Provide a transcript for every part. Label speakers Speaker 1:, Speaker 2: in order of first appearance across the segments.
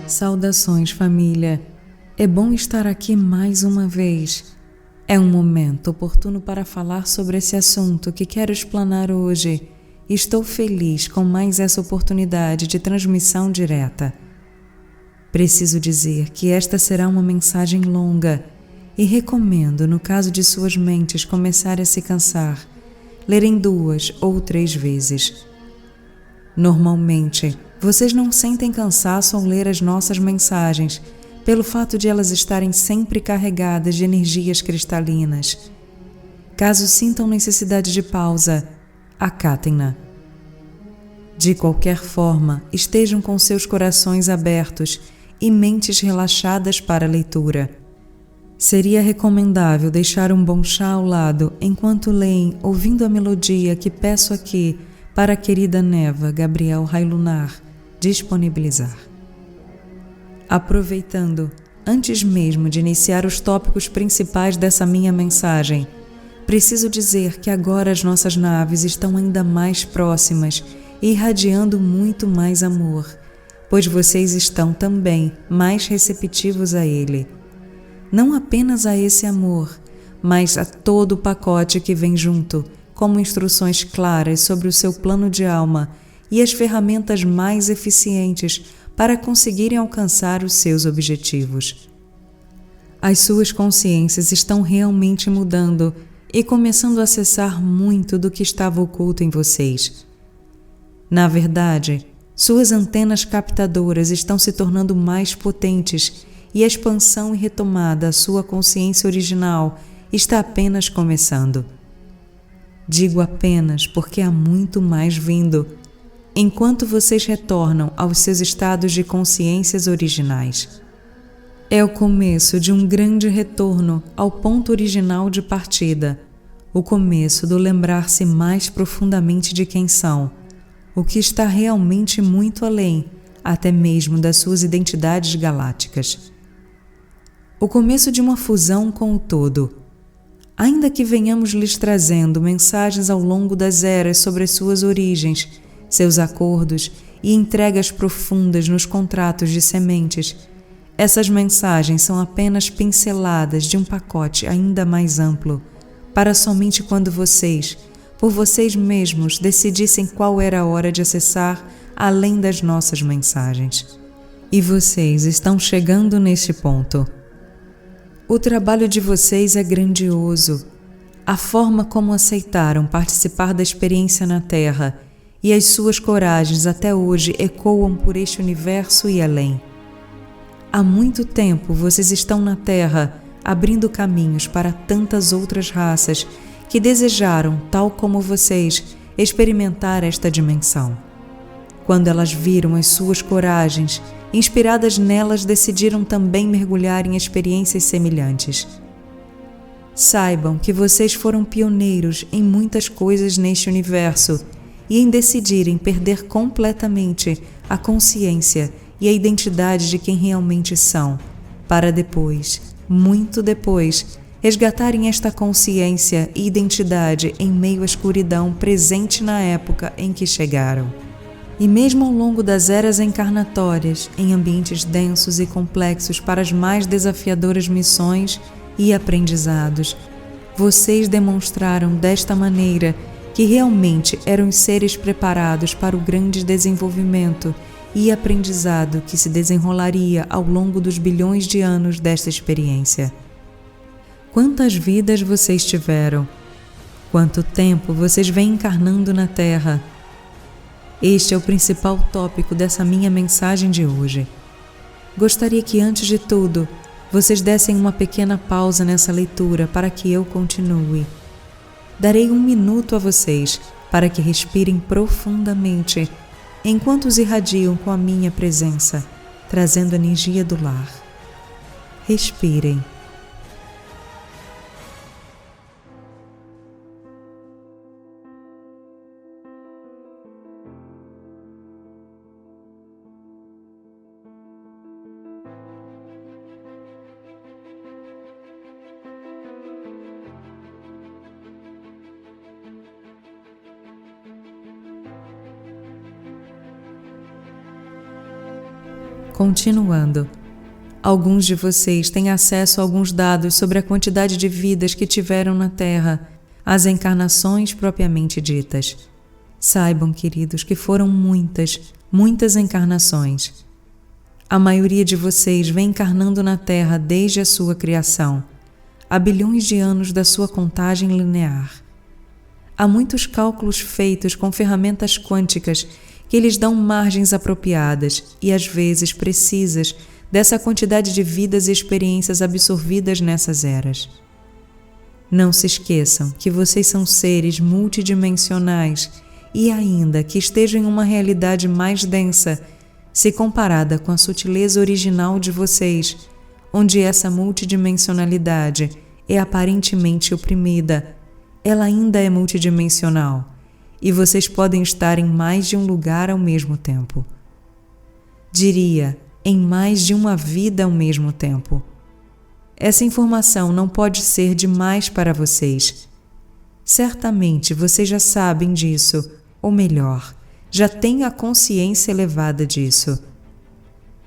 Speaker 1: Saudações, família! É bom estar aqui mais uma vez. É um momento oportuno para falar sobre esse assunto que quero explanar hoje. Estou feliz com mais essa oportunidade de transmissão direta. Preciso dizer que esta será uma mensagem longa e recomendo, no caso de suas mentes começarem a se cansar, lerem 2 ou 3 vezes. Normalmente, vocês não sentem cansaço ao ler as nossas mensagens, pelo fato de elas estarem sempre carregadas de energias cristalinas. Caso sintam necessidade de pausa, acatem-na. De qualquer forma, estejam com seus corações abertos e mentes relaxadas para a leitura. Seria recomendável deixar um bom chá ao lado enquanto leem, ouvindo a melodia que peço aqui para a querida Neva Gabriel Railunar disponibilizar. Aproveitando, antes mesmo de iniciar os tópicos principais dessa minha mensagem, preciso dizer que agora as nossas naves estão ainda mais próximas e irradiando muito mais amor, pois vocês estão também mais receptivos a ele. Não apenas a esse amor, mas a todo o pacote que vem junto, como instruções claras sobre o seu plano de alma e as ferramentas mais eficientes para conseguirem alcançar os seus objetivos. As suas consciências estão realmente mudando e começando a acessar muito do que estava oculto em vocês. Na verdade, suas antenas captadoras estão se tornando mais potentes e a expansão e retomada à sua consciência original está apenas começando. Digo apenas porque há muito mais vindo, enquanto vocês retornam aos seus estados de consciências originais. É o começo de um grande retorno ao ponto original de partida, o começo do lembrar-se mais profundamente de quem são, o que está realmente muito além, até mesmo das suas identidades galácticas. O começo de uma fusão com o todo. Ainda que venhamos lhes trazendo mensagens ao longo das eras sobre as suas origens, seus acordos e entregas profundas nos contratos de sementes, essas mensagens são apenas pinceladas de um pacote ainda mais amplo, para somente quando vocês, por vocês mesmos, decidissem qual era a hora de acessar além das nossas mensagens. E vocês estão chegando neste ponto. O trabalho de vocês é grandioso. A forma como aceitaram participar da experiência na Terra e as suas coragens até hoje ecoam por este universo e além. Há muito tempo vocês estão na Terra, abrindo caminhos para tantas outras raças que desejaram, tal como vocês, experimentar esta dimensão. Quando elas viram as suas coragens, inspiradas nelas, decidiram também mergulhar em experiências semelhantes. Saibam que vocês foram pioneiros em muitas coisas neste universo e em decidirem perder completamente a consciência e a identidade de quem realmente são, para depois, muito depois, resgatarem esta consciência e identidade em meio à escuridão presente na época em que chegaram. E mesmo ao longo das eras encarnatórias, em ambientes densos e complexos para as mais desafiadoras missões e aprendizados, vocês demonstraram desta maneira que realmente eram seres preparados para o grande desenvolvimento e aprendizado que se desenrolaria ao longo dos bilhões de anos desta experiência. Quantas vidas vocês tiveram? Quanto tempo vocês vêm encarnando na Terra? Este é o principal tópico dessa minha mensagem de hoje. Gostaria que, antes de tudo, vocês dessem uma pequena pausa nessa leitura para que eu continue. Darei 1 minuto a vocês para que respirem profundamente, enquanto os irradiam com a minha presença, trazendo a energia do lar. Respirem. Continuando. Alguns de vocês têm acesso a alguns dados sobre a quantidade de vidas que tiveram na Terra, as encarnações propriamente ditas. Saibam, queridos, que foram muitas encarnações. A maioria de vocês vem encarnando na Terra desde a sua criação, há bilhões de anos da sua contagem linear. Há muitos cálculos feitos com ferramentas quânticas que lhes dão margens apropriadas e às vezes precisas dessa quantidade de vidas e experiências absorvidas nessas eras. Não se esqueçam que vocês são seres multidimensionais e ainda que estejam em uma realidade mais densa, se comparada com a sutileza original de vocês, onde essa multidimensionalidade é aparentemente oprimida, ela ainda é multidimensional e vocês podem estar em mais de um lugar ao mesmo tempo. Diria, em mais de uma vida ao mesmo tempo. Essa informação não pode ser demais para vocês. Certamente vocês já sabem disso, ou melhor, já têm a consciência elevada disso.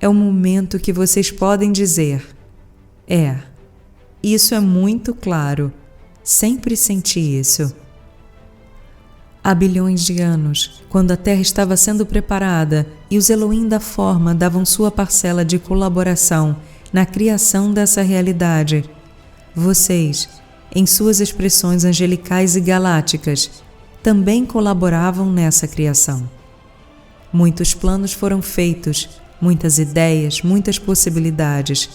Speaker 1: É o momento que vocês podem dizer: isso é muito claro, sempre senti isso. Há bilhões de anos, quando a Terra estava sendo preparada e os Elohim da forma davam sua parcela de colaboração na criação dessa realidade, vocês, em suas expressões angelicais e galácticas, também colaboravam nessa criação. Muitos planos foram feitos, muitas ideias, muitas possibilidades.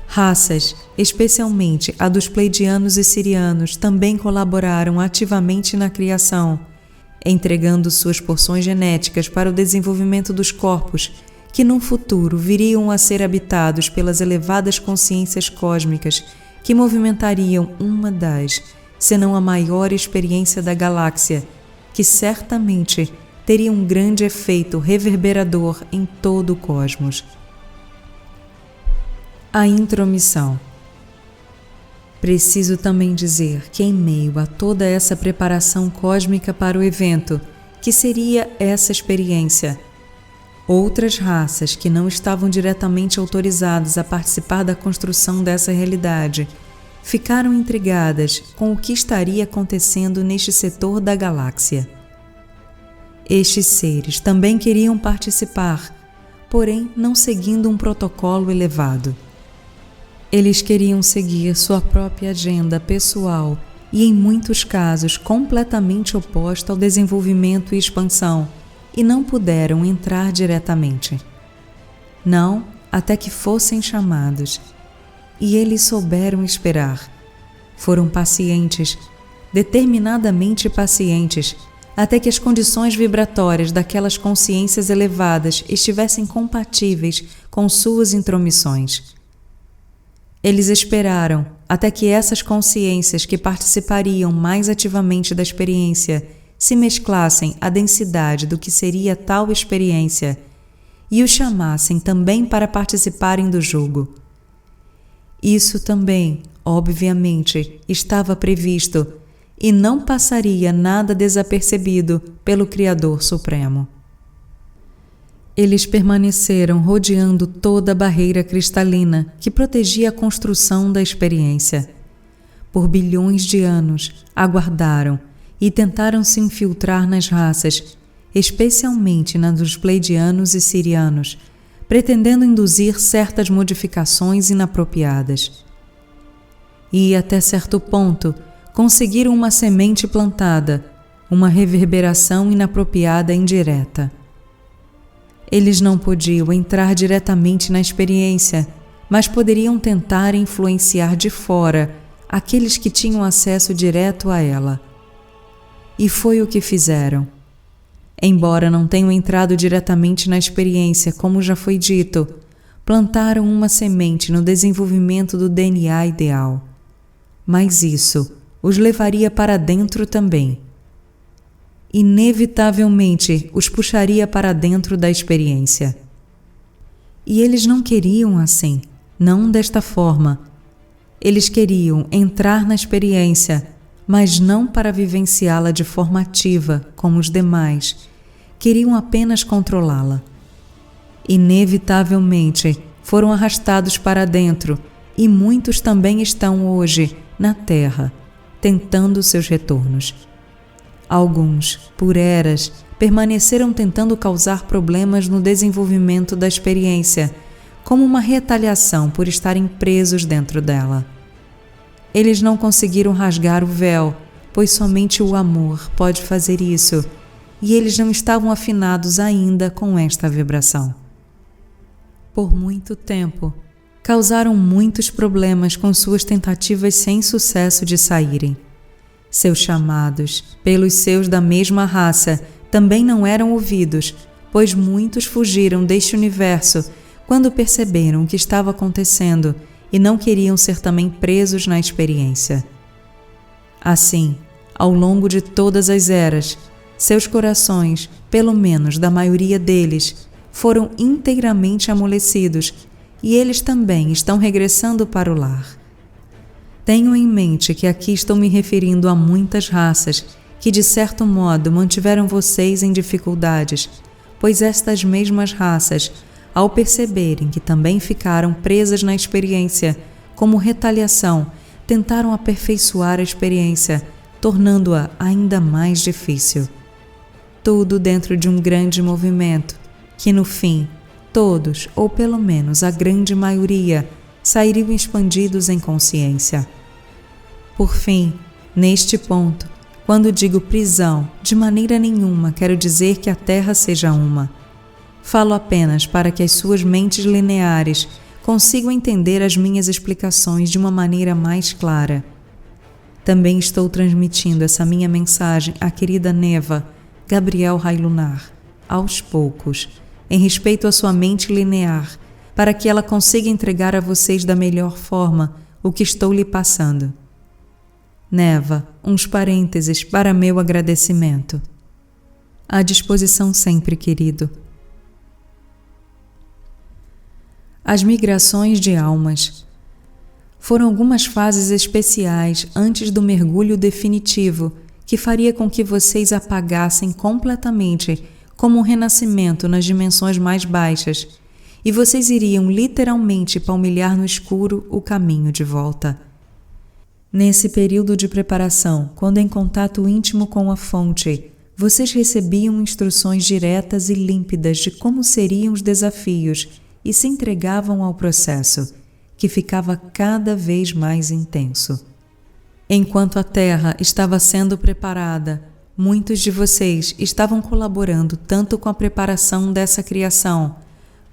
Speaker 1: Raças, especialmente a dos Pleiadianos e Sirianos, também colaboraram ativamente na criação, entregando suas porções genéticas para o desenvolvimento dos corpos, que num futuro viriam a ser habitados pelas elevadas consciências cósmicas que movimentariam uma das, se não a maior experiência da galáxia, que certamente teria um grande efeito reverberador em todo o cosmos. A intromissão. Preciso também dizer que em meio a toda essa preparação cósmica para o evento, que seria essa experiência, outras raças que não estavam diretamente autorizadas a participar da construção dessa realidade ficaram intrigadas com o que estaria acontecendo neste setor da galáxia. Estes seres também queriam participar, porém não seguindo um protocolo elevado. Eles queriam seguir sua própria agenda pessoal e, em muitos casos, completamente oposta ao desenvolvimento e expansão, e não puderam entrar diretamente. Não, até que fossem chamados. E eles souberam esperar. Foram pacientes, determinadamente pacientes, até que as condições vibratórias daquelas consciências elevadas estivessem compatíveis com suas intromissões. Eles esperaram até que essas consciências que participariam mais ativamente da experiência se mesclassem à densidade do que seria tal experiência e os chamassem também para participarem do jogo. Isso também, obviamente, estava previsto e não passaria nada desapercebido pelo Criador Supremo. Eles permaneceram rodeando toda a barreira cristalina que protegia a construção da experiência. Por bilhões de anos, aguardaram e tentaram se infiltrar nas raças, especialmente na dos Pleiadianos e Sirianos, pretendendo induzir certas modificações inapropriadas. E, até certo ponto, conseguiram uma semente plantada, uma reverberação inapropriada indireta. Eles não podiam entrar diretamente na experiência, mas poderiam tentar influenciar de fora aqueles que tinham acesso direto a ela. E foi o que fizeram. Embora não tenham entrado diretamente na experiência, como já foi dito, plantaram uma semente no desenvolvimento do DNA ideal. Mas isso os levaria para dentro também. Inevitavelmente os puxaria para dentro da experiência. E eles não queriam assim, não desta forma. Eles queriam entrar na experiência, mas não para vivenciá-la de forma ativa, como os demais. Queriam apenas controlá-la. Inevitavelmente foram arrastados para dentro e muitos também estão hoje na Terra, tentando seus retornos. Alguns, por eras, permaneceram tentando causar problemas no desenvolvimento da experiência, como uma retaliação por estarem presos dentro dela. Eles não conseguiram rasgar o véu, pois somente o amor pode fazer isso, e eles não estavam afinados ainda com esta vibração. Por muito tempo, causaram muitos problemas com suas tentativas sem sucesso de saírem. Seus chamados, pelos seus da mesma raça, também não eram ouvidos, pois muitos fugiram deste universo quando perceberam o que estava acontecendo e não queriam ser também presos na experiência. Assim, ao longo de todas as eras, seus corações, pelo menos da maioria deles, foram inteiramente amolecidos e eles também estão regressando para o lar. Tenho em mente que aqui estou me referindo a muitas raças que, de certo modo, mantiveram vocês em dificuldades, pois estas mesmas raças, ao perceberem que também ficaram presas na experiência, como retaliação, tentaram aperfeiçoar a experiência, tornando-a ainda mais difícil. Tudo dentro de um grande movimento, que no fim, todos, ou pelo menos a grande maioria, sairiam expandidos em consciência. Por fim, neste ponto, quando digo prisão, de maneira nenhuma quero dizer que a Terra seja uma. Falo apenas para que as suas mentes lineares consigam entender as minhas explicações de uma maneira mais clara. Também estou transmitindo essa minha mensagem à querida Neva, Gabriel Railunar, aos poucos, em respeito à sua mente linear, para que ela consiga entregar a vocês da melhor forma o que estou lhe passando. Neva, uns parênteses para meu agradecimento. À disposição sempre, querido. As migrações de almas. Foram algumas fases especiais antes do mergulho definitivo que faria com que vocês apagassem completamente como um renascimento nas dimensões mais baixas, e vocês iriam literalmente palmilhar no escuro o caminho de volta. Nesse período de preparação, quando em contato íntimo com a fonte, vocês recebiam instruções diretas e límpidas de como seriam os desafios e se entregavam ao processo, que ficava cada vez mais intenso. Enquanto a Terra estava sendo preparada, muitos de vocês estavam colaborando tanto com a preparação dessa criação,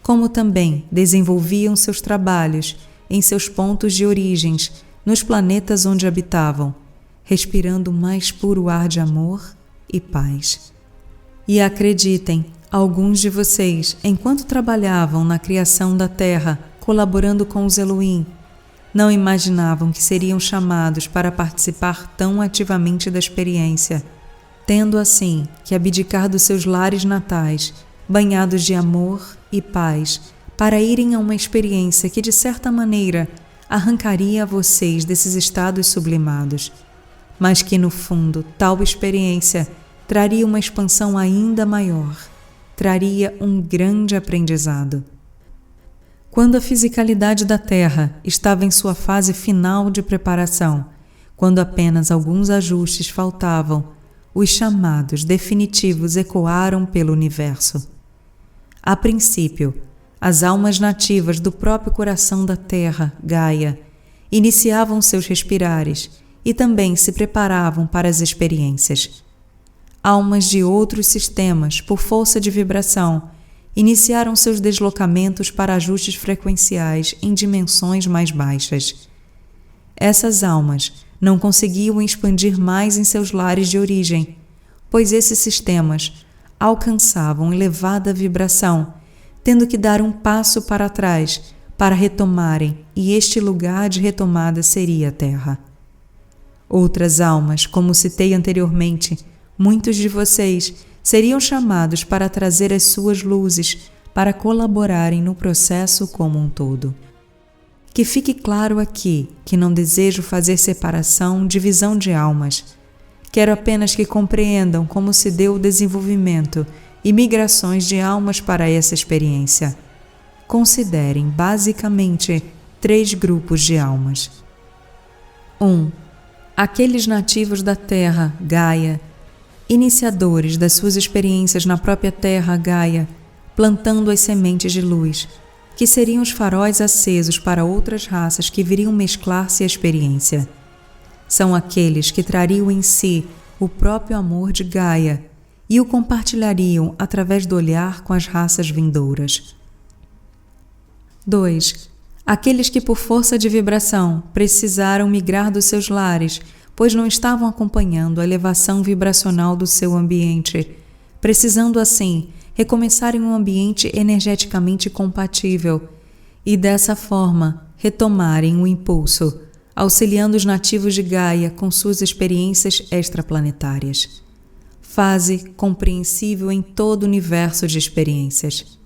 Speaker 1: como também desenvolviam seus trabalhos em seus pontos de origens, nos planetas onde habitavam, respirando o mais puro ar de amor e paz. E acreditem, alguns de vocês, enquanto trabalhavam na criação da Terra, colaborando com os Elohim, não imaginavam que seriam chamados para participar tão ativamente da experiência, tendo assim que abdicar dos seus lares natais, banhados de amor e paz, para irem a uma experiência que, de certa maneira, arrancaria a vocês desses estados sublimados, mas que, no fundo, tal experiência traria uma expansão ainda maior, traria um grande aprendizado. Quando a fisicalidade da Terra estava em sua fase final de preparação, quando apenas alguns ajustes faltavam, os chamados definitivos ecoaram pelo universo. A princípio, as almas nativas do próprio coração da Terra, Gaia, iniciavam seus respirares e também se preparavam para as experiências. Almas de outros sistemas, por força de vibração, iniciaram seus deslocamentos para ajustes frequenciais em dimensões mais baixas. Essas almas não conseguiam expandir mais em seus lares de origem, pois esses sistemas alcançavam elevada vibração, tendo que dar um passo para trás para retomarem, e este lugar de retomada seria a Terra. Outras almas, como citei anteriormente, muitos de vocês seriam chamados para trazer as suas luzes para colaborarem no processo como um todo. Que fique claro aqui que não desejo fazer separação, divisão de almas. Quero apenas que compreendam como se deu o desenvolvimento e migrações de almas para essa experiência. Considerem, basicamente, 3 grupos de almas. 1. Aqueles nativos da Terra, Gaia, iniciadores das suas experiências na própria Terra, Gaia, plantando as sementes de luz, que seriam os faróis acesos para outras raças que viriam mesclar-se à experiência. São aqueles que trariam em si o próprio amor de Gaia e o compartilhariam através do olhar com as raças vindouras. 2. Aqueles que por força de vibração precisaram migrar dos seus lares, pois não estavam acompanhando a elevação vibracional do seu ambiente, precisando assim recomeçar em um ambiente energeticamente compatível e dessa forma retomarem o impulso, auxiliando os nativos de Gaia com suas experiências extraplanetárias. Fase compreensível em todo o universo de experiências.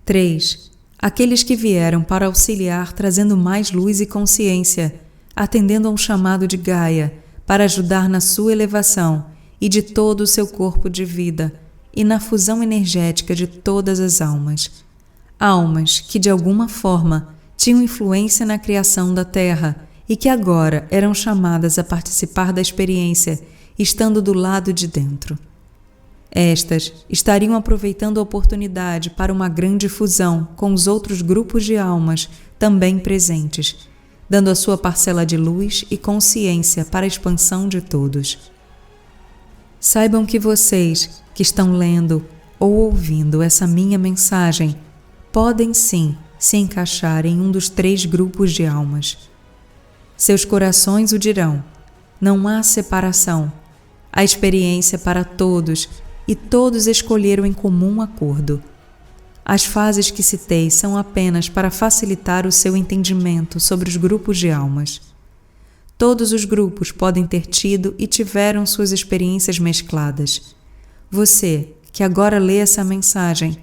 Speaker 1: 3. Aqueles que vieram para auxiliar trazendo mais luz e consciência, atendendo a um chamado de Gaia para ajudar na sua elevação e de todo o seu corpo de vida e na fusão energética de todas as almas. Almas que, de alguma forma, tinham influência na criação da Terra e que agora eram chamadas a participar da experiência, estando do lado de dentro. Estas estariam aproveitando a oportunidade para uma grande fusão com os outros grupos de almas também presentes, dando a sua parcela de luz e consciência para a expansão de todos. Saibam que vocês, que estão lendo ou ouvindo essa minha mensagem, podem sim se encaixar em um dos 3 grupos de almas. Seus corações o dirão. Não há separação. A experiência para todos e todos escolheram em comum acordo. As fases que citei são apenas para facilitar o seu entendimento sobre os grupos de almas. Todos os grupos podem ter tido e tiveram suas experiências mescladas. Você, que agora lê essa mensagem,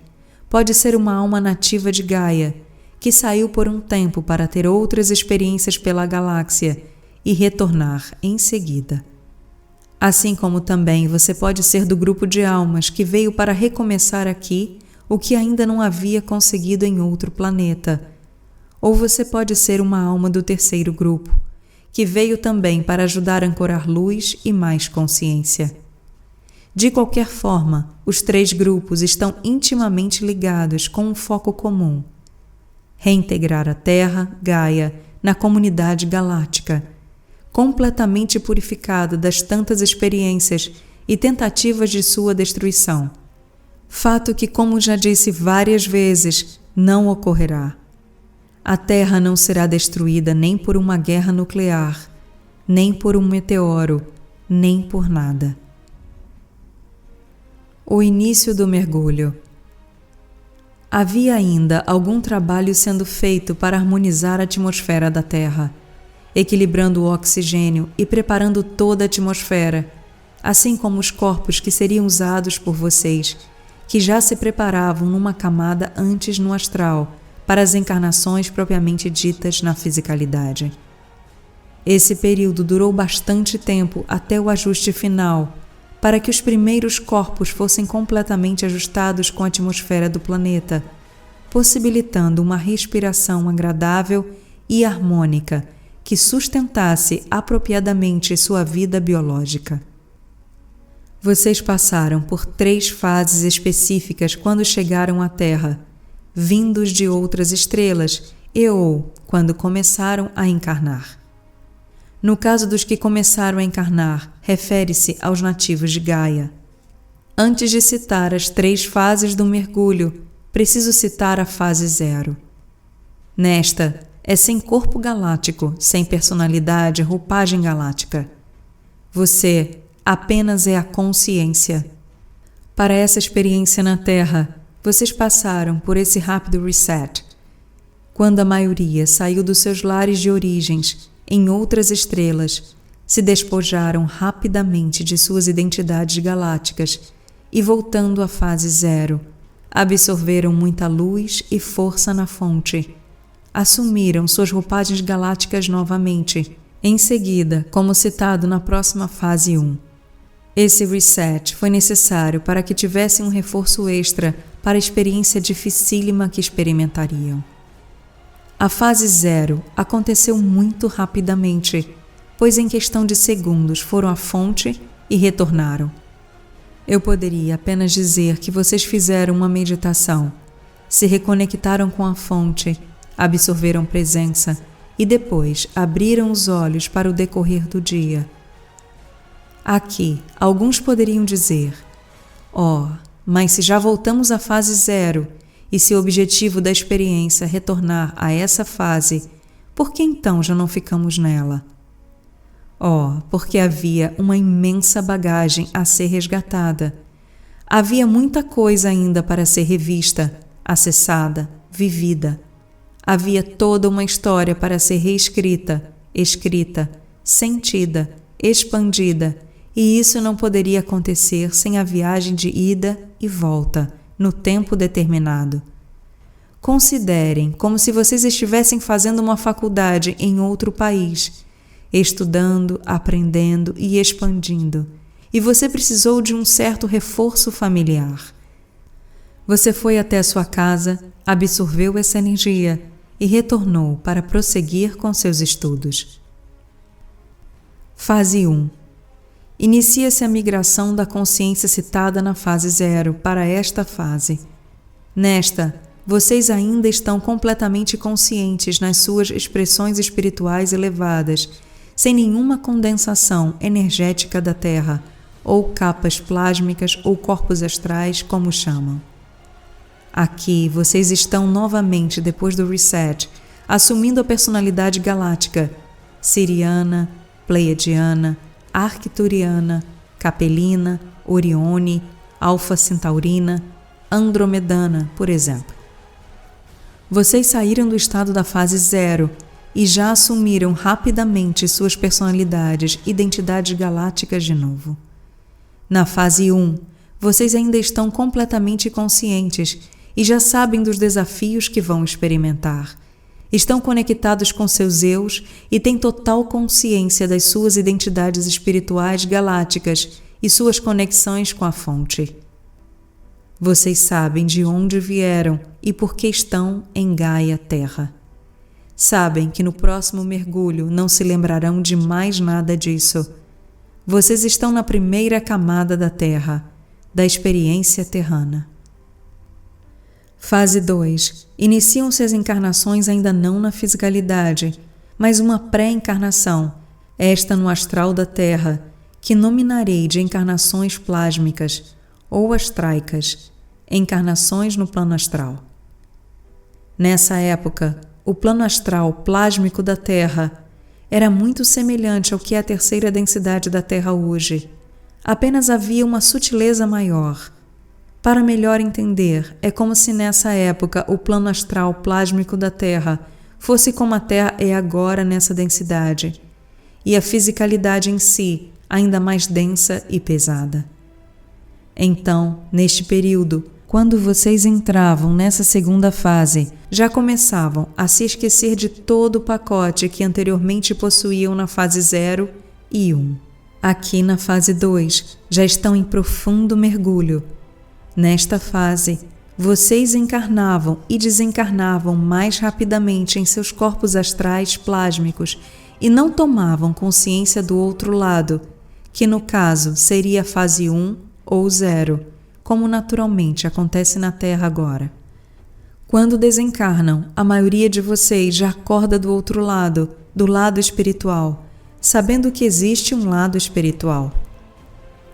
Speaker 1: pode ser uma alma nativa de Gaia, que saiu por um tempo para ter outras experiências pela galáxia e retornar em seguida. Assim como também você pode ser do grupo de almas que veio para recomeçar aqui o que ainda não havia conseguido em outro planeta. Ou você pode ser uma alma do 3º grupo, que veio também para ajudar a ancorar luz e mais consciência. De qualquer forma, os 3 grupos estão intimamente ligados com um foco comum: reintegrar a Terra, Gaia, na comunidade galáctica, completamente purificada das tantas experiências e tentativas de sua destruição. Fato que, como já disse várias vezes, não ocorrerá. A Terra não será destruída nem por uma guerra nuclear, nem por um meteoro, nem por nada. O início do mergulho. Havia ainda algum trabalho sendo feito para harmonizar a atmosfera da Terra, equilibrando o oxigênio e preparando toda a atmosfera, assim como os corpos que seriam usados por vocês, que já se preparavam numa camada antes no astral, para as encarnações propriamente ditas na fisicalidade. Esse período durou bastante tempo até o ajuste final, para que os primeiros corpos fossem completamente ajustados com a atmosfera do planeta, possibilitando uma respiração agradável e harmônica que sustentasse apropriadamente sua vida biológica. Vocês passaram por 3 fases específicas quando chegaram à Terra, vindos de outras estrelas ou quando começaram a encarnar. No caso dos que começaram a encarnar, refere-se aos nativos de Gaia. Antes de citar as 3 fases do mergulho, preciso citar a fase 0. Nesta, é sem corpo galáctico, sem personalidade, roupagem galáctica. Você apenas é a consciência. Para essa experiência na Terra, vocês passaram por esse rápido reset, quando a maioria saiu dos seus lares de origens em outras estrelas, se despojaram rapidamente de suas identidades galácticas e, voltando à fase 0, absorveram muita luz e força na fonte. Assumiram suas roupagens galácticas novamente, em seguida, como citado na próxima fase 1. Esse reset foi necessário para que tivessem um reforço extra para a experiência dificílima que experimentariam. A fase 0 aconteceu muito rapidamente, pois em questão de segundos foram à fonte e retornaram. Eu poderia apenas dizer que vocês fizeram uma meditação, se reconectaram com a fonte, absorveram presença e depois abriram os olhos para o decorrer do dia. Aqui, alguns poderiam dizer: mas se já voltamos à fase 0 e se o objetivo da experiência é retornar a essa fase, por que então já não ficamos nela? Porque havia uma imensa bagagem a ser resgatada. Havia muita coisa ainda para ser revista, acessada, vivida. Havia toda uma história para ser reescrita, escrita, sentida, expandida, e isso não poderia acontecer sem a viagem de ida e volta, no tempo determinado. Considerem como se vocês estivessem fazendo uma faculdade em outro país, estudando, aprendendo e expandindo, e você precisou de um certo reforço familiar. Você foi até sua casa, absorveu essa energia e retornou para prosseguir com seus estudos. Fase 1. Inicia-se a migração da consciência citada na fase 0 para esta fase. Nesta, vocês ainda estão completamente conscientes nas suas expressões espirituais elevadas, sem nenhuma condensação energética da Terra, ou capas plásmicas ou corpos astrais, como chamam. Aqui, vocês estão novamente, depois do reset, assumindo a personalidade galáctica, siriana, pleiadiana, arcturiana, capelina, orione, alfa centaurina, andromedana, por exemplo. Vocês saíram do estado da fase 0 e já assumiram rapidamente suas personalidades, identidades galácticas de novo. Na fase 1, vocês ainda estão completamente conscientes e já sabem dos desafios que vão experimentar. Estão conectados com seus eus e têm total consciência das suas identidades espirituais galácticas e suas conexões com a fonte. Vocês sabem de onde vieram e por que estão em Gaia Terra. Sabem que no próximo mergulho não se lembrarão de mais nada disso. Vocês estão na primeira camada da Terra, da experiência terrana. Fase 2. Iniciam-se as encarnações ainda não na fisicalidade, mas uma pré-encarnação, esta no astral da Terra, que nominarei de encarnações plásmicas ou astraicas, encarnações no plano astral. Nessa época, o plano astral plásmico da Terra era muito semelhante ao que é a terceira densidade da Terra hoje. Apenas havia uma sutileza maior. Para melhor entender, é como se nessa época o plano astral plásmico da Terra fosse como a Terra é agora nessa densidade, e a fisicalidade em si ainda mais densa e pesada. Então, neste período, quando vocês entravam nessa segunda fase, já começavam a se esquecer de todo o pacote que anteriormente possuíam na fase 0 e 1. Aqui na fase 2, já estão em profundo mergulho. Nesta fase, vocês encarnavam e desencarnavam mais rapidamente em seus corpos astrais plásmicos e não tomavam consciência do outro lado, que no caso seria a fase 1 ou 0, como naturalmente acontece na Terra agora. Quando desencarnam, a maioria de vocês já acorda do outro lado, do lado espiritual, sabendo que existe um lado espiritual.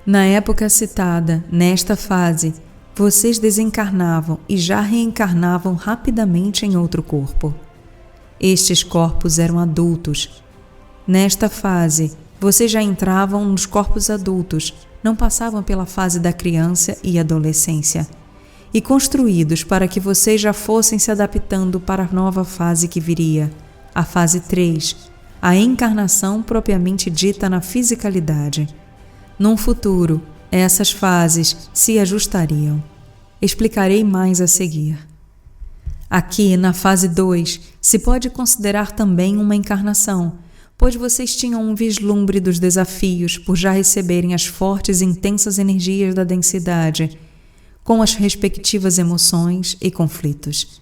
Speaker 1: Na época citada, nesta fase, vocês desencarnavam e já reencarnavam rapidamente em outro corpo. Estes corpos eram adultos. Nesta fase, vocês já entravam nos corpos adultos, não passavam pela fase da criança e adolescência, e construídos para que vocês já fossem se adaptando para a nova fase que viria, a fase 3, a encarnação propriamente dita na fisicalidade. Num futuro, essas fases se ajustariam. Explicarei mais a seguir. Aqui, na fase 2, se pode considerar também uma encarnação, pois vocês tinham um vislumbre dos desafios por já receberem as fortes e intensas energias da densidade, com as respectivas emoções e conflitos.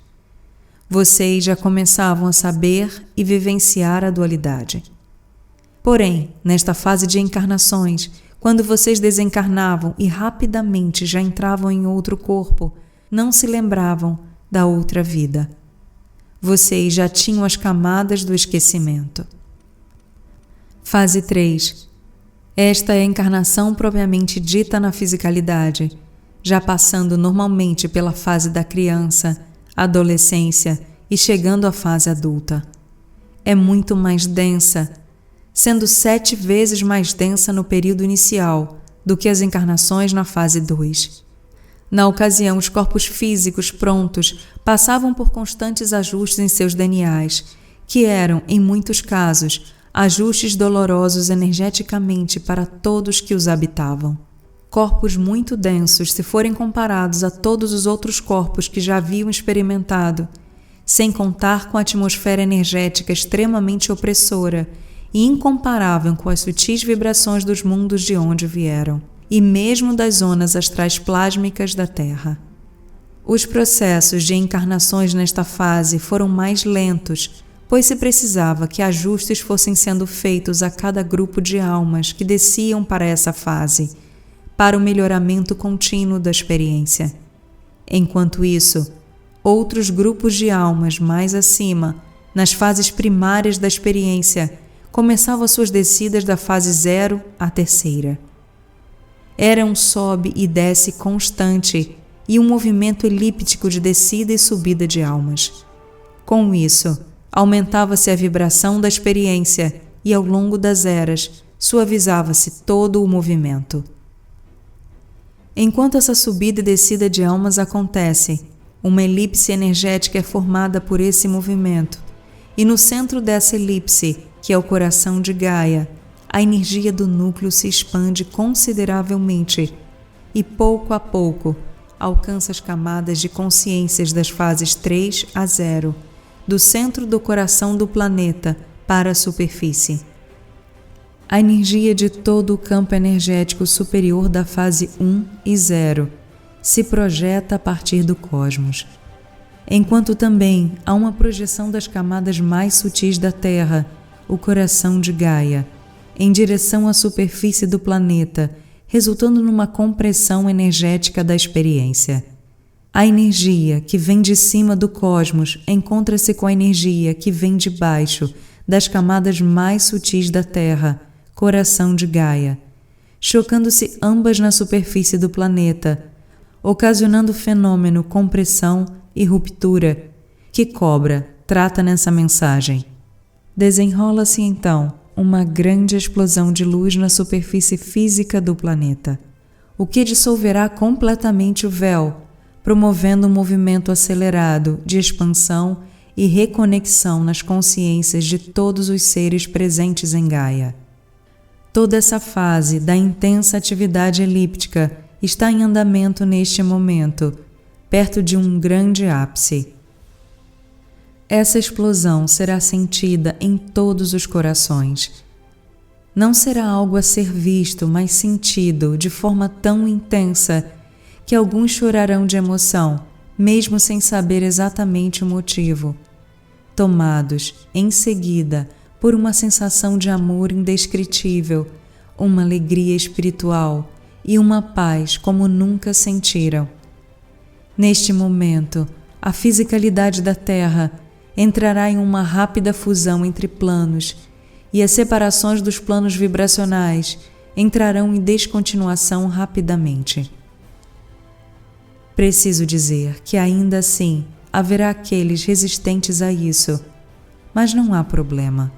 Speaker 1: Vocês já começavam a saber e vivenciar a dualidade. Porém, nesta fase de encarnações, quando vocês desencarnavam e rapidamente já entravam em outro corpo, não se lembravam da outra vida. Vocês já tinham as camadas do esquecimento. Fase 3. Esta é a encarnação propriamente dita na fisicalidade, já passando normalmente pela fase da criança, adolescência e chegando à fase adulta. É muito mais densa, sendo 7 vezes mais densa no período inicial do que as encarnações na fase 2. Na ocasião, os corpos físicos prontos passavam por constantes ajustes em seus DNAs, que eram, em muitos casos, ajustes dolorosos energeticamente para todos que os habitavam. Corpos muito densos se forem comparados a todos os outros corpos que já haviam experimentado, sem contar com a atmosfera energética extremamente opressora e incomparável com as sutis vibrações dos mundos de onde vieram, e mesmo das zonas astrais plásmicas da Terra. Os processos de encarnações nesta fase foram mais lentos, pois se precisava que ajustes fossem sendo feitos a cada grupo de almas que desciam para essa fase, para o melhoramento contínuo da experiência. Enquanto isso, outros grupos de almas mais acima, nas fases primárias da experiência, começavam suas descidas da fase 0 à 3ª. Era um sobe e desce constante e um movimento elíptico de descida e subida de almas. Com isso, aumentava-se a vibração da experiência e, ao longo das eras, suavizava-se todo o movimento. Enquanto essa subida e descida de almas acontece, uma elipse energética é formada por esse movimento, e no centro dessa elipse, que é o coração de Gaia, a energia do núcleo se expande consideravelmente e, pouco a pouco, alcança as camadas de consciências das fases 3 a 0, do centro do coração do planeta para a superfície. A energia de todo o campo energético superior da fase 1 e 0 se projeta a partir do cosmos, enquanto também há uma projeção das camadas mais sutis da Terra, o coração de Gaia, em direção à superfície do planeta, resultando numa compressão energética da experiência. A energia que vem de cima do cosmos encontra-se com a energia que vem de baixo, das camadas mais sutis da Terra, coração de Gaia, chocando-se ambas na superfície do planeta, ocasionando o fenômeno compressão e ruptura, que Cobra trata nessa mensagem. Desenrola-se então uma grande explosão de luz na superfície física do planeta, o que dissolverá completamente o véu, promovendo um movimento acelerado de expansão e reconexão nas consciências de todos os seres presentes em Gaia. Toda essa fase da intensa atividade elíptica está em andamento neste momento, perto de um grande ápice. Essa explosão será sentida em todos os corações. Não será algo a ser visto, mas sentido de forma tão intensa que alguns chorarão de emoção, mesmo sem saber exatamente o motivo, tomados, em seguida, por uma sensação de amor indescritível, uma alegria espiritual e uma paz como nunca sentiram. Neste momento, a fisicalidade da Terra entrará em uma rápida fusão entre planos e as separações dos planos vibracionais entrarão em descontinuação rapidamente. Preciso dizer que ainda assim haverá aqueles resistentes a isso, mas não há problema.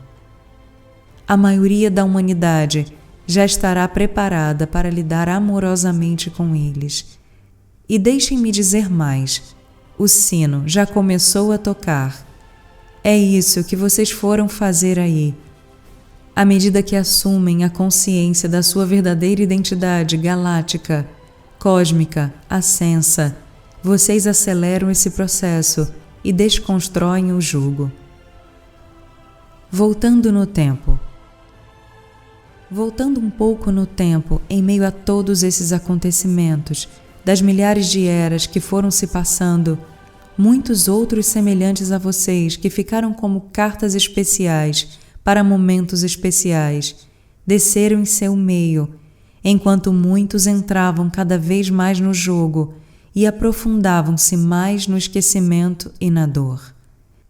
Speaker 1: A maioria da humanidade já estará preparada para lidar amorosamente com eles. E deixem-me dizer mais, o sino já começou a tocar. É isso que vocês foram fazer aí. À medida que assumem a consciência da sua verdadeira identidade galáctica, cósmica, ascensa, vocês aceleram esse processo e desconstroem o jugo. Voltando no tempo, Voltando um pouco no tempo, em meio a todos esses acontecimentos, das milhares de eras que foram se passando, muitos outros semelhantes a vocês que ficaram como cartas especiais para momentos especiais, desceram em seu meio, enquanto muitos entravam cada vez mais no jogo e aprofundavam-se mais no esquecimento e na dor.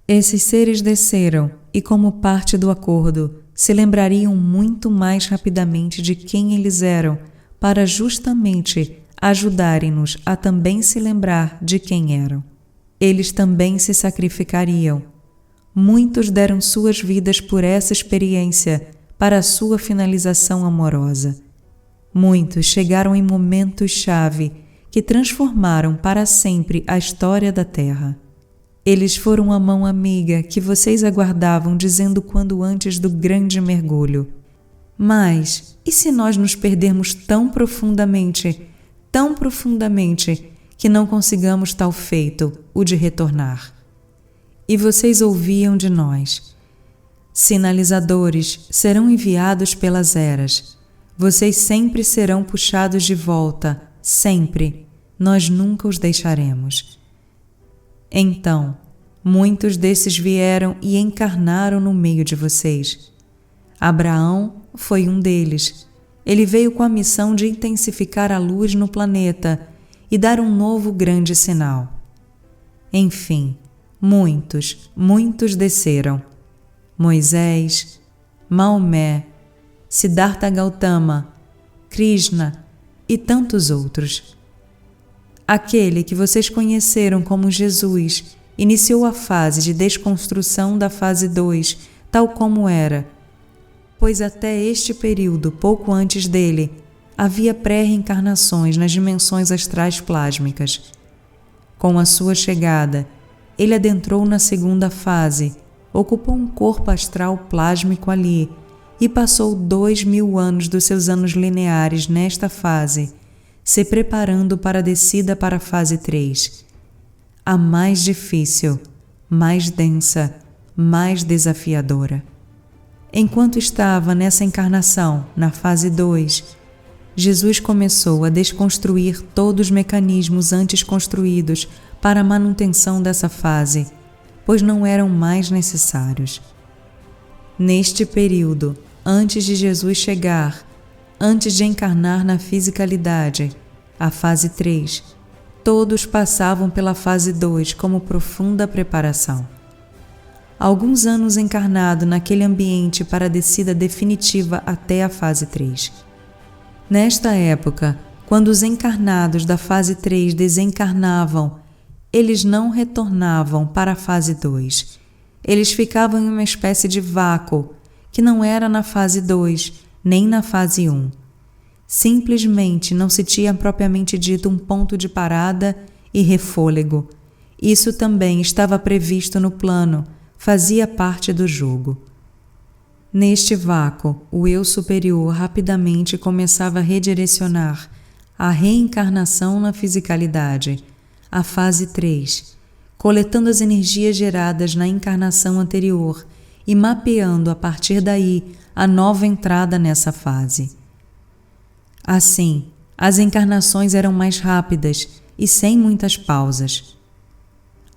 Speaker 1: Esses seres desceram e, como parte do acordo, se lembrariam muito mais rapidamente de quem eles eram, para justamente ajudarem-nos a também se lembrar de quem eram. Eles também se sacrificariam. Muitos deram suas vidas por essa experiência, para a sua finalização amorosa. Muitos chegaram em momentos-chave que transformaram para sempre a história da Terra. Eles foram a mão amiga que vocês aguardavam dizendo quando antes do grande mergulho. Mas, e se nós nos perdermos tão profundamente, que não consigamos tal feito, o de retornar? E vocês ouviam de nós. Sinalizadores serão enviados pelas eras. Vocês sempre serão puxados de volta, sempre. Nós nunca os deixaremos. Então, muitos desses vieram e encarnaram no meio de vocês. Abraão foi um deles. Ele veio com a missão de intensificar a luz no planeta e dar um novo grande sinal. Enfim, muitos desceram. Moisés, Maomé, Siddhartha Gautama, Krishna e tantos outros. Aquele que vocês conheceram como Jesus iniciou a fase de desconstrução da fase 2, tal como era, pois até este período, pouco antes dele, havia pré-reencarnações nas dimensões astrais plásmicas. Com a sua chegada, ele adentrou na segunda fase, ocupou um corpo astral plásmico ali e passou 2000 anos dos seus anos lineares nesta fase, se preparando para a descida para a fase 3, a mais difícil, mais densa, mais desafiadora. Enquanto estava nessa encarnação, na fase 2, Jesus começou a desconstruir todos os mecanismos antes construídos para a manutenção dessa fase, pois não eram mais necessários. Neste período, antes de Jesus chegar, antes de encarnar na fisicalidade, a fase 3, todos passavam pela fase 2 como profunda preparação. Alguns anos encarnado naquele ambiente para a descida definitiva até a fase 3. Nesta época, quando os encarnados da fase 3 desencarnavam, eles não retornavam para a fase 2. Eles ficavam em uma espécie de vácuo, que não era na fase 2, nem na fase 1. Simplesmente não se tinha propriamente dito um ponto de parada e refôlego. Isso também estava previsto no plano, fazia parte do jogo. Neste vácuo, o eu superior rapidamente começava a redirecionar a reencarnação na fisicalidade, a fase 3, coletando as energias geradas na encarnação anterior e mapeando a partir daí a nova entrada nessa fase. Assim, as encarnações eram mais rápidas e sem muitas pausas.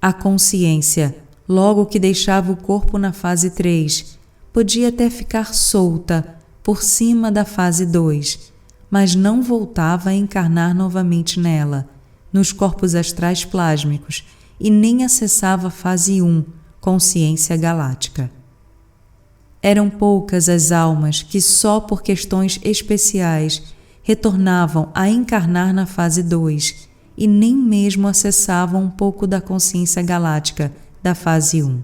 Speaker 1: A consciência, logo que deixava o corpo na fase 3, podia até ficar solta por cima da fase 2, mas não voltava a encarnar novamente nela, nos corpos astrais plásmicos, e nem acessava a fase 1, consciência galáctica. Eram poucas as almas que só por questões especiais retornavam a encarnar na fase 2 e nem mesmo acessavam um pouco da consciência galáctica da fase 1.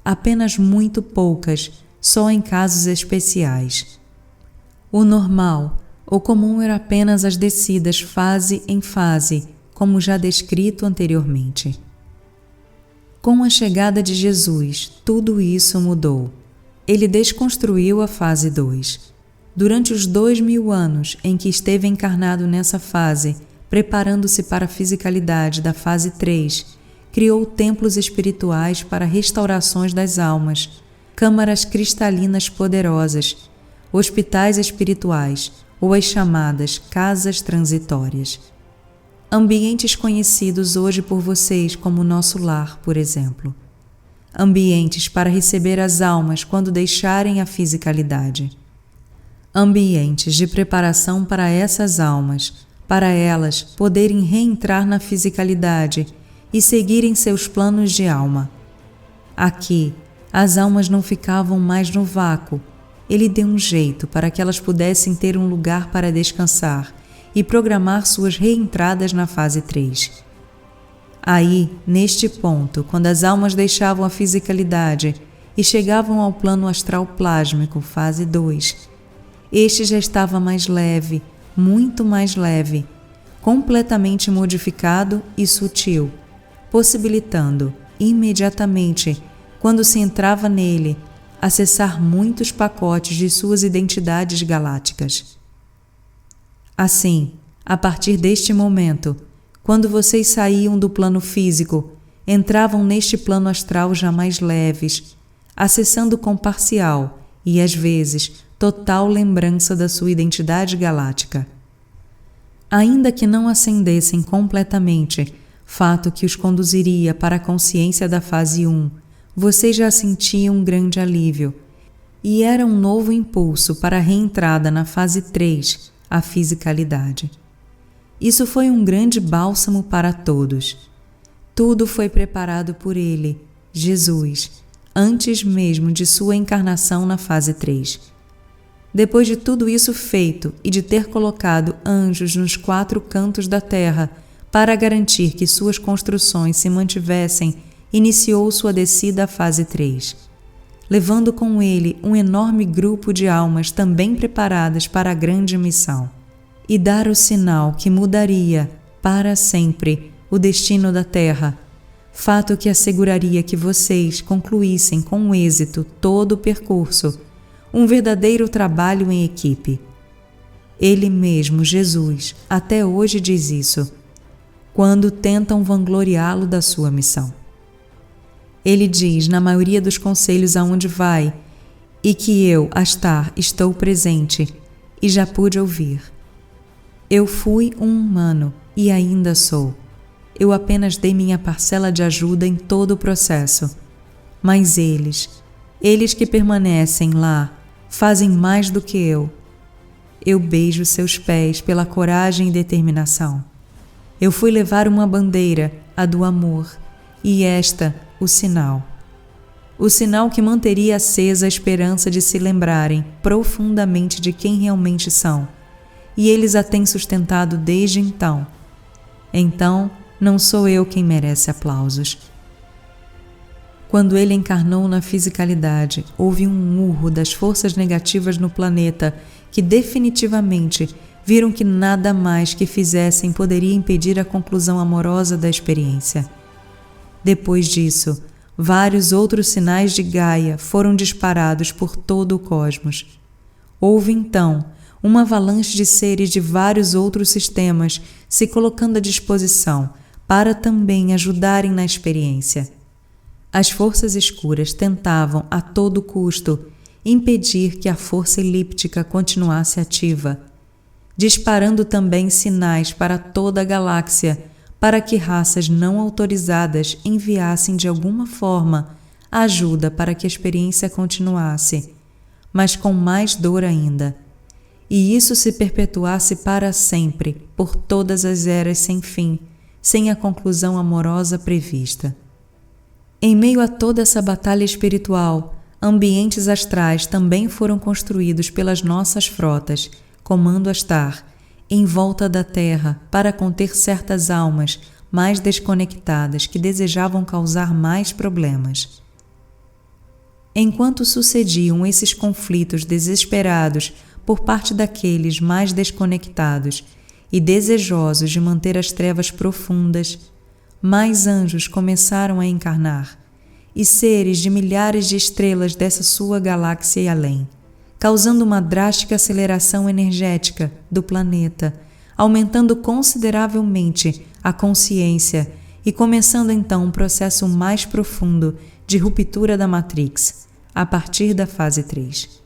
Speaker 1: Apenas muito poucas, só em casos especiais. O normal, o comum era apenas as descidas fase em fase, como já descrito anteriormente. Com a chegada de Jesus, tudo isso mudou. Ele desconstruiu a fase 2. Durante os 2000 anos em que esteve encarnado nessa fase, preparando-se para a fisicalidade da fase 3, criou templos espirituais para restaurações das almas, câmaras cristalinas poderosas, hospitais espirituais ou as chamadas casas transitórias. Ambientes conhecidos hoje por vocês como nosso lar, por exemplo. Ambientes para receber as almas quando deixarem a fisicalidade. Ambientes de preparação para essas almas, para elas poderem reentrar na fisicalidade e seguirem seus planos de alma. Aqui, as almas não ficavam mais no vácuo. Ele deu um jeito para que elas pudessem ter um lugar para descansar e programar suas reentradas na fase 3. Aí, neste ponto, quando as almas deixavam a fisicalidade e chegavam ao plano astral plásmico, fase 2, este já estava mais leve, muito mais leve, completamente modificado e sutil, possibilitando, imediatamente, quando se entrava nele, acessar muitos pacotes de suas identidades galácticas. Assim, a partir deste momento, quando vocês saíam do plano físico, entravam neste plano astral já mais leves, acessando com parcial e, às vezes, total lembrança da sua identidade galáctica. Ainda que não ascendessem completamente, fato que os conduziria para a consciência da fase 1, vocês já sentiam um grande alívio, e era um novo impulso para a reentrada na fase 3, a fisicalidade. Isso foi um grande bálsamo para todos. Tudo foi preparado por Ele, Jesus, antes mesmo de sua encarnação na fase 3. Depois de tudo isso feito e de ter colocado anjos nos 4 cantos da terra para garantir que suas construções se mantivessem, iniciou sua descida à fase 3, levando com ele um enorme grupo de almas também preparadas para a grande missão, e dar o sinal que mudaria, para sempre, o destino da Terra, fato que asseguraria que vocês concluíssem com êxito todo o percurso, um verdadeiro trabalho em equipe. Ele mesmo, Jesus, até hoje diz isso, quando tentam vangloriá-lo da sua missão. Ele diz na maioria dos conselhos aonde vai, e que eu, Astar, estou presente e já pude ouvir. Eu fui um humano e ainda sou. Eu apenas dei minha parcela de ajuda em todo o processo. Mas eles que permanecem lá, fazem mais do que eu. Eu beijo seus pés pela coragem e determinação. Eu fui levar uma bandeira, a do amor, e esta, o sinal. O sinal que manteria acesa a esperança de se lembrarem profundamente de quem realmente são, e eles a têm sustentado desde então. Então, não sou eu quem merece aplausos. Quando ele encarnou na fisicalidade, houve um urro das forças negativas no planeta que definitivamente viram que nada mais que fizessem poderia impedir a conclusão amorosa da experiência. Depois disso, vários outros sinais de Gaia foram disparados por todo o cosmos. Houve então uma avalanche de seres de vários outros sistemas se colocando à disposição para também ajudarem na experiência. As forças escuras tentavam a todo custo impedir que a força elíptica continuasse ativa, disparando também sinais para toda a galáxia para que raças não autorizadas enviassem de alguma forma ajuda para que a experiência continuasse, mas com mais dor ainda, e isso se perpetuasse para sempre, por todas as eras sem fim, sem a conclusão amorosa prevista. Em meio a toda essa batalha espiritual, ambientes astrais também foram construídos pelas nossas frotas, comando Astar, em volta da Terra para conter certas almas mais desconectadas que desejavam causar mais problemas. Enquanto sucediam esses conflitos desesperados por parte daqueles mais desconectados e desejosos de manter as trevas profundas, mais anjos começaram a encarnar, e seres de milhares de estrelas dessa sua galáxia e além, causando uma drástica aceleração energética do planeta, aumentando consideravelmente a consciência e começando então um processo mais profundo de ruptura da Matrix, a partir da fase 3.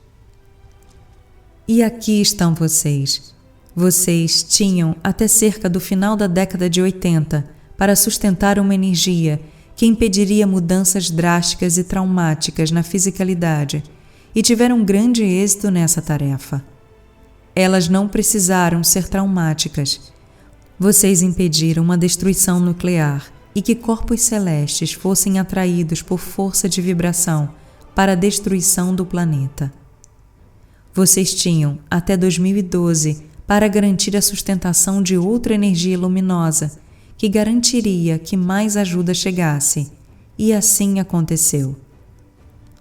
Speaker 1: E aqui estão vocês. Vocês tinham até cerca do final da década de 80 para sustentar uma energia que impediria mudanças drásticas e traumáticas na fisicalidade e tiveram grande êxito nessa tarefa. Elas não precisaram ser traumáticas. Vocês impediram uma destruição nuclear e que corpos celestes fossem atraídos por força de vibração para a destruição do planeta. Vocês tinham até 2012 para garantir a sustentação de outra energia luminosa que garantiria que mais ajuda chegasse, e assim aconteceu.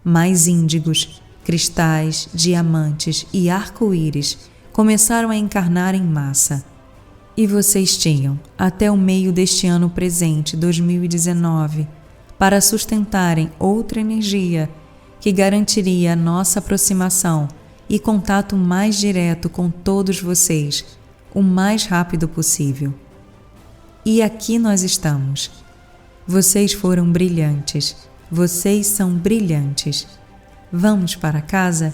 Speaker 1: Mais índigos, cristais, diamantes e arco-íris começaram a encarnar em massa. E vocês tinham até o meio deste ano presente, 2019, para sustentarem outra energia que garantiria a nossa aproximação e contato mais direto com todos vocês, o mais rápido possível. E aqui nós estamos. Vocês foram brilhantes. Vocês são brilhantes. Vamos para casa?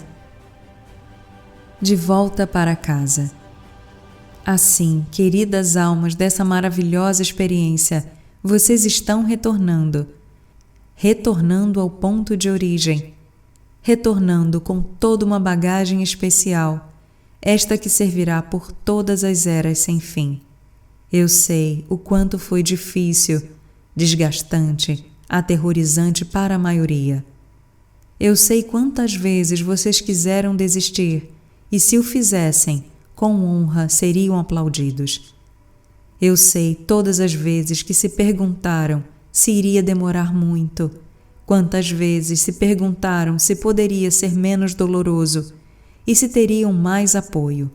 Speaker 1: De volta para casa. Assim, queridas almas dessa maravilhosa experiência, vocês estão retornando. Retornando ao ponto de origem. Retornando com toda uma bagagem especial, esta que servirá por todas as eras sem fim. Eu sei o quanto foi difícil, desgastante, aterrorizante para a maioria. Eu sei quantas vezes vocês quiseram desistir e, se o fizessem, com honra seriam aplaudidos. Eu sei todas as vezes que se perguntaram se iria demorar muito, quantas vezes se perguntaram se poderia ser menos doloroso e se teriam mais apoio.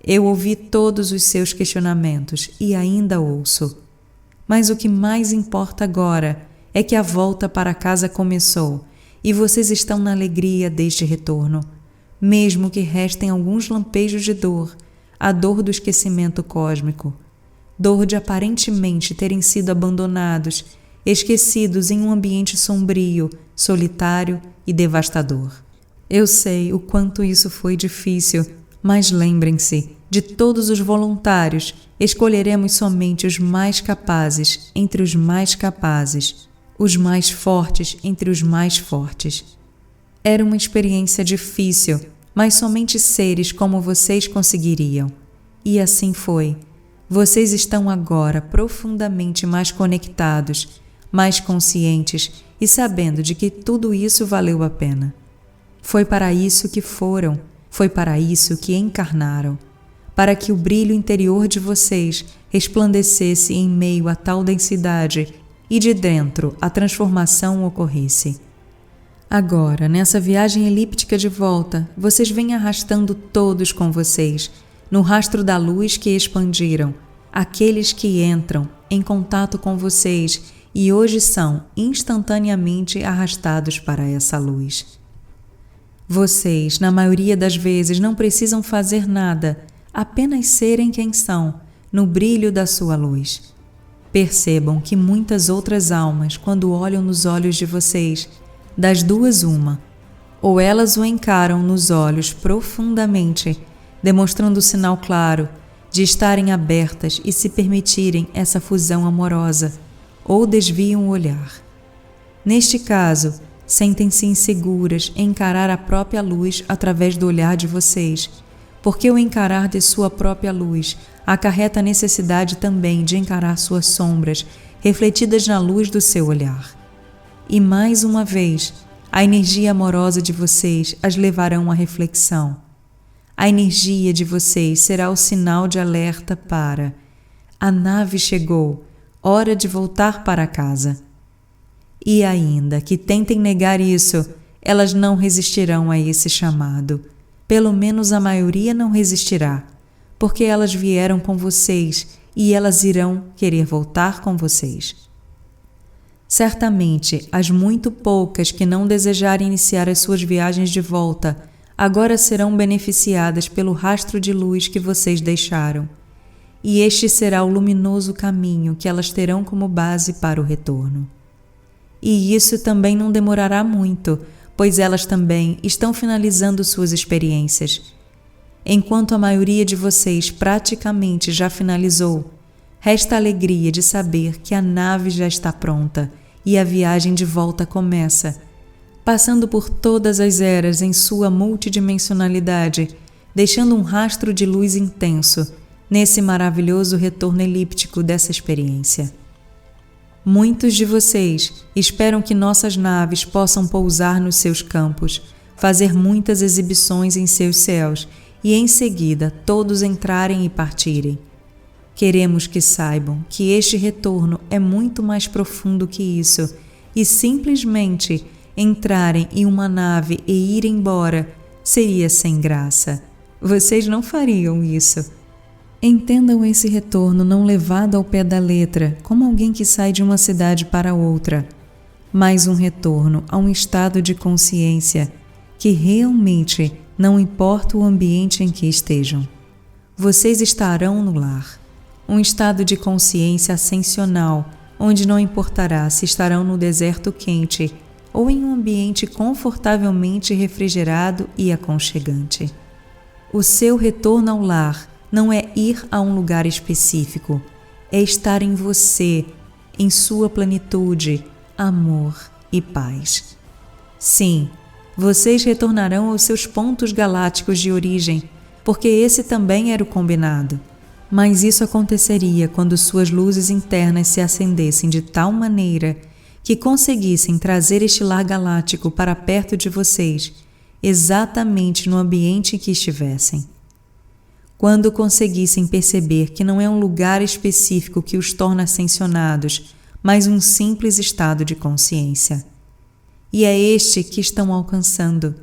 Speaker 1: Eu ouvi todos os seus questionamentos e ainda ouço. Mas o que mais importa agora é que a volta para casa começou e vocês estão na alegria deste retorno, mesmo que restem alguns lampejos de dor, a dor do esquecimento cósmico, dor de aparentemente terem sido abandonados, esquecidos em um ambiente sombrio, solitário e devastador. Eu sei o quanto isso foi difícil, mas lembrem-se, de todos os voluntários, escolheremos somente os mais capazes entre os mais capazes, os mais fortes entre os mais fortes. Era uma experiência difícil, mas somente seres como vocês conseguiriam. E assim foi. Vocês estão agora profundamente mais conectados, mais conscientes e sabendo de que tudo isso valeu a pena. Foi para isso que foram, foi para isso que encarnaram, para que o brilho interior de vocês resplandecesse em meio a tal densidade e de dentro a transformação ocorresse. Agora, nessa viagem elíptica de volta, vocês vêm arrastando todos com vocês, no rastro da luz que expandiram, aqueles que entram em contato com vocês e hoje são instantaneamente arrastados para essa luz. Vocês, na maioria das vezes, não precisam fazer nada, apenas serem quem são, no brilho da sua luz. Percebam que muitas outras almas, quando olham nos olhos de vocês, das duas uma, ou elas o encaram nos olhos profundamente, demonstrando o sinal claro de estarem abertas e se permitirem essa fusão amorosa, ou desviam o olhar. Neste caso, sentem-se inseguras em encarar a própria luz através do olhar de vocês, porque o encarar de sua própria luz acarreta a necessidade também de encarar suas sombras refletidas na luz do seu olhar. E mais uma vez, a energia amorosa de vocês as levarão à reflexão. A energia de vocês será o sinal de alerta para: a nave chegou, hora de voltar para casa. E ainda que tentem negar isso, elas não resistirão a esse chamado. Pelo menos a maioria não resistirá, porque elas vieram com vocês e elas irão querer voltar com vocês. Certamente, as muito poucas que não desejarem iniciar as suas viagens de volta, agora serão beneficiadas pelo rastro de luz que vocês deixaram. E este será o luminoso caminho que elas terão como base para o retorno. E isso também não demorará muito, pois elas também estão finalizando suas experiências. Enquanto a maioria de vocês praticamente já finalizou, resta a alegria de saber que a nave já está pronta e a viagem de volta começa, passando por todas as eras em sua multidimensionalidade, deixando um rastro de luz intenso nesse maravilhoso retorno elíptico dessa experiência. Muitos de vocês esperam que nossas naves possam pousar nos seus campos, fazer muitas exibições em seus céus e, em seguida, todos entrarem e partirem. Queremos que saibam que este retorno é muito mais profundo que isso e simplesmente entrarem em uma nave e ir embora seria sem graça. Vocês não fariam isso. Entendam esse retorno não levado ao pé da letra, como alguém que sai de uma cidade para outra, mas um retorno a um estado de consciência que realmente não importa o ambiente em que estejam. Vocês estarão no lar, um estado de consciência ascensional, onde não importará se estarão no deserto quente ou em um ambiente confortavelmente refrigerado e aconchegante. O seu retorno ao lar não é ir a um lugar específico, é estar em você, em sua plenitude, amor e paz. Sim, vocês retornarão aos seus pontos galácticos de origem, porque esse também era o combinado. Mas isso aconteceria quando suas luzes internas se acendessem de tal maneira que conseguissem trazer este lar galáctico para perto de vocês, exatamente no ambiente em que estivessem. Quando conseguissem perceber que não é um lugar específico que os torna ascensionados, mas um simples estado de consciência. E é este que estão alcançando.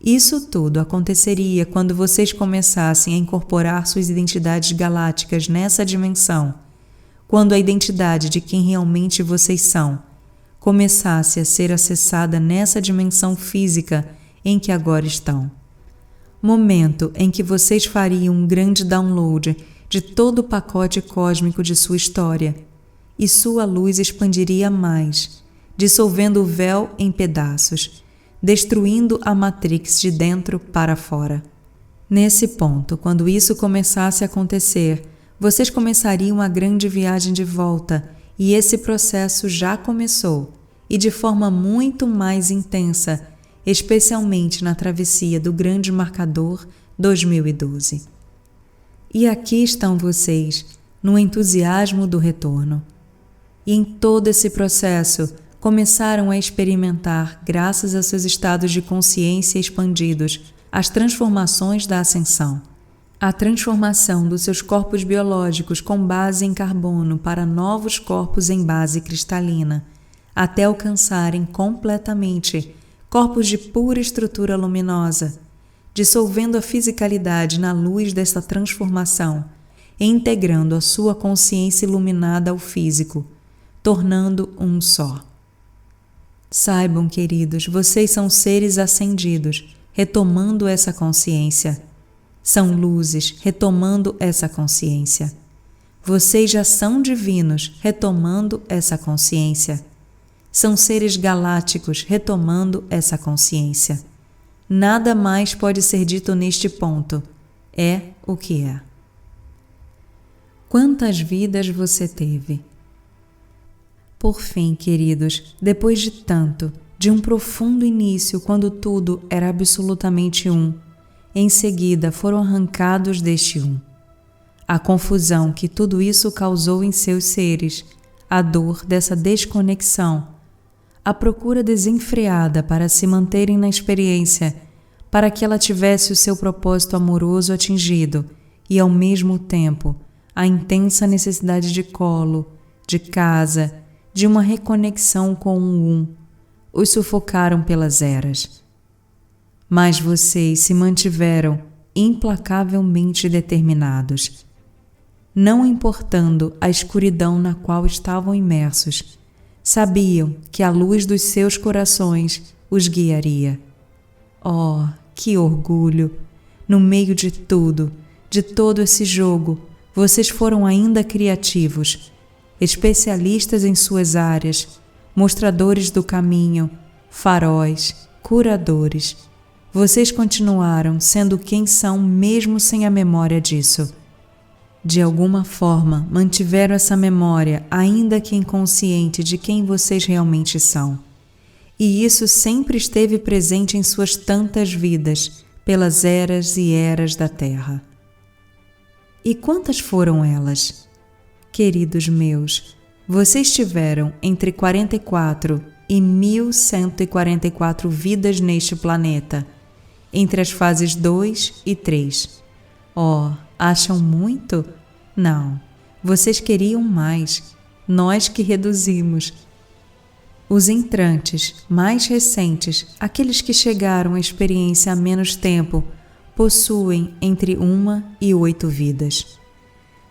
Speaker 1: Isso tudo aconteceria quando vocês começassem a incorporar suas identidades galácticas nessa dimensão, quando a identidade de quem realmente vocês são começasse a ser acessada nessa dimensão física em que agora estão. Momento em que vocês fariam um grande download de todo o pacote cósmico de sua história, e sua luz expandiria mais, dissolvendo o véu em pedaços, destruindo a Matrix de dentro para fora. Nesse ponto, quando isso começasse a acontecer, vocês começariam a grande viagem de volta, e esse processo já começou, e de forma muito mais intensa, especialmente na travessia do Grande Marcador 2012. E aqui estão vocês, no entusiasmo do retorno. E em todo esse processo, começaram a experimentar, graças a seus estados de consciência expandidos, as transformações da ascensão. A transformação dos seus corpos biológicos com base em carbono para novos corpos em base cristalina, até alcançarem completamente corpos de pura estrutura luminosa, dissolvendo a fisicalidade na luz desta transformação e integrando a sua consciência iluminada ao físico, tornando um só. Saibam, queridos, vocês são seres ascendidos, retomando essa consciência. São luzes, retomando essa consciência. Vocês já são divinos, retomando essa consciência. São seres galácticos, retomando essa consciência. Nada mais pode ser dito neste ponto. É o que é. Quantas vidas você teve? Por fim, queridos, depois de tanto, de um profundo início quando tudo era absolutamente um, em seguida foram arrancados deste um. A confusão que tudo isso causou em seus seres, a dor dessa desconexão, a procura desenfreada para se manterem na experiência, para que ela tivesse o seu propósito amoroso atingido e, ao mesmo tempo, a intensa necessidade de colo, de casa, de uma reconexão com o os sufocaram pelas eras. Mas vocês se mantiveram implacavelmente determinados. Não importando a escuridão na qual estavam imersos, sabiam que a luz dos seus corações os guiaria. Oh, que orgulho! No meio de tudo, de todo esse jogo, vocês foram ainda criativos, especialistas em suas áreas, mostradores do caminho, faróis, curadores. vocês continuaram sendo quem são mesmo sem a memória disso. De alguma forma, mantiveram essa memória, ainda que inconsciente, de quem vocês realmente são. E isso sempre esteve presente em suas tantas vidas, pelas eras e eras da Terra. E quantas foram elas? Queridos meus, vocês tiveram entre 44 e 1144 vidas neste planeta, entre as fases 2 e 3. Oh, acham muito? Não, vocês queriam mais, nós que reduzimos. Os entrantes mais recentes, aqueles que chegaram à experiência há menos tempo, possuem entre 1 e 8 vidas.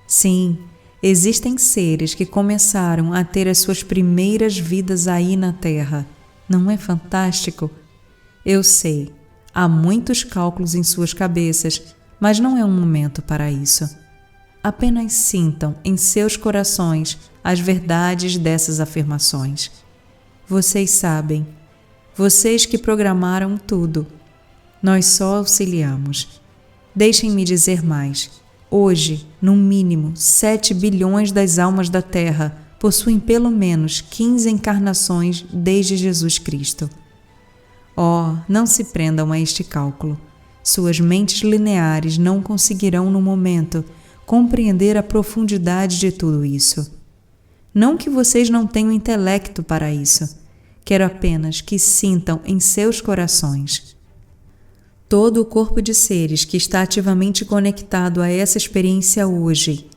Speaker 1: Sim, existem seres que começaram a ter as suas primeiras vidas aí na Terra. Não é fantástico? Eu sei, há muitos cálculos em suas cabeças, mas não é um momento para isso. Apenas sintam em seus corações as verdades dessas afirmações. Vocês sabem, vocês que programaram tudo. Nós só auxiliamos. Deixem-me dizer mais. Hoje, no mínimo, 7 bilhões das almas da Terra possuem pelo menos 15 encarnações desde Jesus Cristo. Oh, não se prendam a este cálculo. Suas mentes lineares não conseguirão, no momento, compreender a profundidade de tudo isso. Não que vocês não tenham intelecto para isso. Quero apenas que sintam em seus corações. Todo o corpo de seres que está ativamente conectado a essa experiência hoje,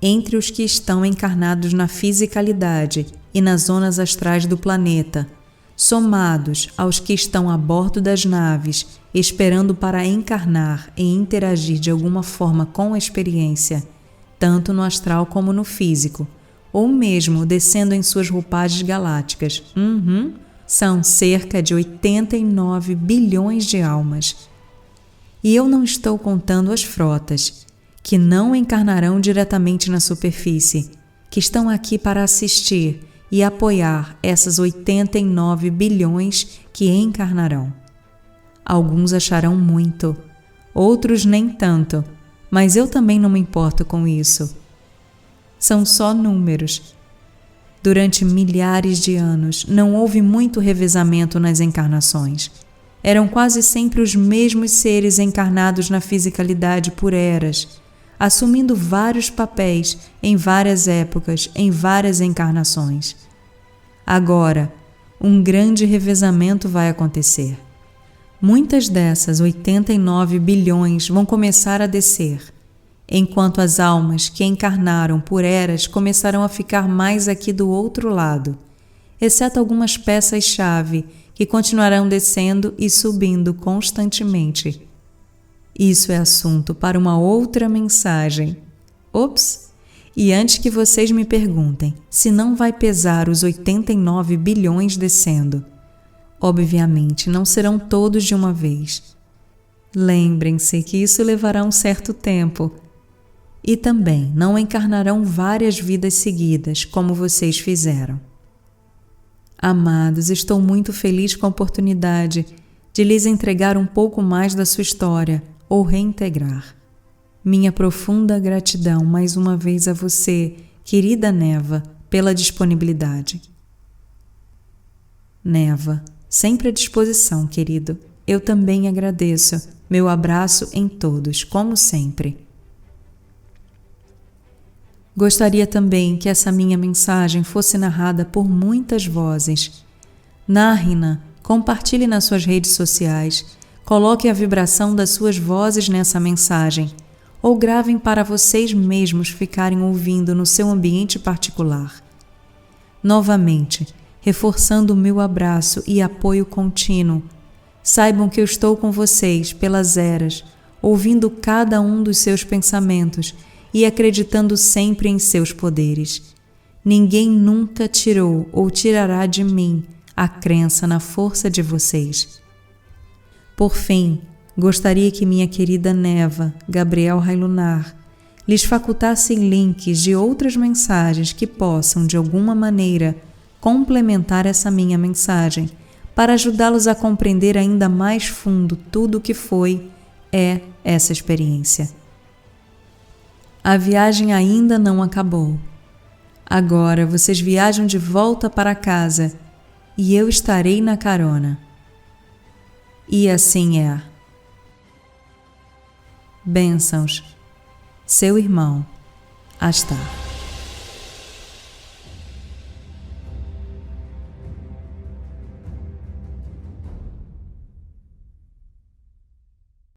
Speaker 1: entre os que estão encarnados na fisicalidade e nas zonas astrais do planeta, somados aos que estão a bordo das naves, esperando para encarnar e interagir de alguma forma com a experiência, tanto no astral como no físico, ou mesmo descendo em suas roupagens galácticas. São cerca de 89 bilhões de almas. E eu não estou contando as frotas, que não encarnarão diretamente na superfície, que estão aqui para assistir e apoiar essas 89 bilhões que encarnarão. Alguns acharão muito, outros nem tanto, mas eu também não me importo com isso. São só números. Durante milhares de anos, não houve muito revezamento nas encarnações. Eram quase sempre os mesmos seres encarnados na fisicalidade por eras, assumindo vários papéis em várias épocas, em várias encarnações. Agora, um grande revezamento vai acontecer. Muitas dessas 89 bilhões vão começar a descer, enquanto as almas que encarnaram por eras começarão a ficar mais aqui do outro lado, exceto algumas peças-chave que continuarão descendo e subindo constantemente. Isso é assunto para uma outra mensagem. Ops! E antes que vocês me perguntem se não vai pesar os 89 bilhões descendo, obviamente não serão todos de uma vez. Lembrem-se que isso levará um certo tempo. E também não encarnarão várias vidas seguidas, como vocês fizeram. Amados, estou muito feliz com a oportunidade de lhes entregar um pouco mais da sua história ou reintegrar. Minha profunda gratidão mais uma vez a você, querida Neva, pela disponibilidade. Neva, sempre à disposição, querido. Eu também agradeço. Meu abraço em todos, como sempre. Gostaria também que essa minha mensagem fosse narrada por muitas vozes. Narre-na, compartilhe nas suas redes sociais, coloque a vibração das suas vozes nessa mensagem, ou gravem para vocês mesmos ficarem ouvindo no seu ambiente particular. Novamente, reforçando o meu abraço e apoio contínuo, saibam que eu estou com vocês pelas eras, ouvindo cada um dos seus pensamentos e acreditando sempre em seus poderes. Ninguém nunca tirou ou tirará de mim a crença na força de vocês. Por fim, gostaria que minha querida Neva, Gabriel Railunar, lhes facultasse links de outras mensagens que possam, de alguma maneira, complementar essa minha mensagem, para ajudá-los a compreender ainda mais fundo tudo o que é essa experiência. A viagem ainda não acabou. Agora vocês viajam de volta para casa e eu estarei na carona. E assim é. Bênçãos. Seu irmão, Astar.